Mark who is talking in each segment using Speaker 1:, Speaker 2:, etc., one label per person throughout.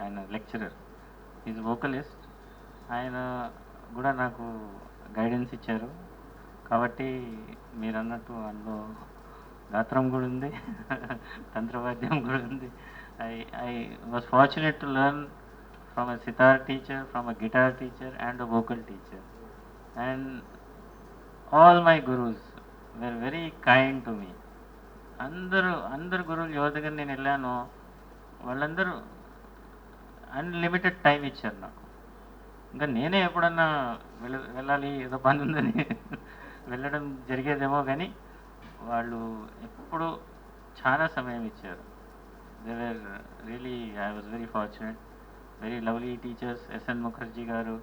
Speaker 1: ఆయన lecturer, is vocalist. ఆయన కూడా నాకు గైడెన్స్ ఇచ్చారు. కాబట్టి మీరన్నట్టు అందులో గాత్రం కూడా ఉంది, తంత్రవాద్యం కూడా ఉంది. I I was fortunate to learn from a sitar teacher, from a guitar teacher and a vocal teacher. And all my gurus were very kind to me. అందరు గురువులు ఎవరి దగ్గర నేను వెళ్ళానో వాళ్ళందరూ అన్లిమిటెడ్ టైం ఇచ్చారు నాకు. ఇంకా నేనే ఎప్పుడన్నా వెళ్ళాలి ఏదో పని ఉందని వెళ్ళడం జరిగేదేమో, కానీ వాళ్ళు ఎప్పుడు చాలా సమయం ఇచ్చారు. They were really, I was very fortunate. Very lovely teachers. S N Mukherjee గారు,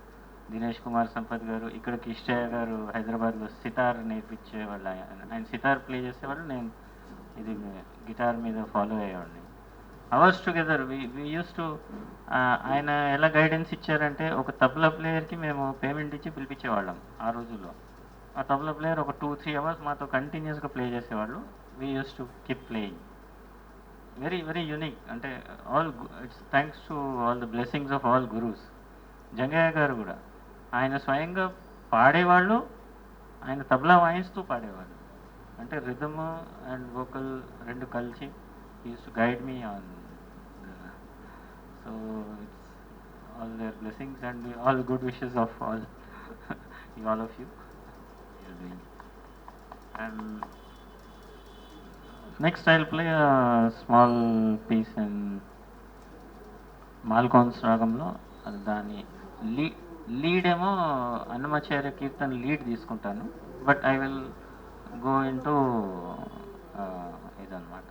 Speaker 1: దినేష్ కుమార్ సంపత్ గారు, ఇక్కడ కిష్టయ్య గారు హైదరాబాద్లో సితార్ నేర్పించేవాళ్ళు. ఆయన సితార్ ప్లే చేసేవాళ్ళు, నేను ఇది గిటార్ మీద ఫాలో అయ్యేవాడిని. Hours together we used to. ఆయన ఎలా గైడెన్స్ ఇచ్చారంటే, ఒక తబలా ప్లేయర్కి మేము పేమెంట్ ఇచ్చి పిలిపించేవాళ్ళం ఆ రోజుల్లో. ఆ తబలా ప్లేయర్ ఒక 2-3 అవర్స్ మాతో కంటిన్యూస్గా ప్లే చేసేవాళ్ళు. We used to keep playing. Very very unique. అంటే it's thanks to all the blessings of all gurus. Jangaiah గారు కూడా ఆయన స్వయంగా పాడేవాళ్ళు, ఆయన తబలా వాయిస్తూ పాడేవాళ్ళు. అంటే రిథమ్ అండ్ వోకల్ రెండు కలిసి use to guide me on. So it's all there blessings and all good wishes of all of you. And next I'll play a small piece in మాల్కోన్స్ రాగంలో. దాని లీడ్ ఏమో అన్నమాచార్య కీర్తన లీడ్ తీసుకుంటాను, but I will go in to ఇదన్నమాట.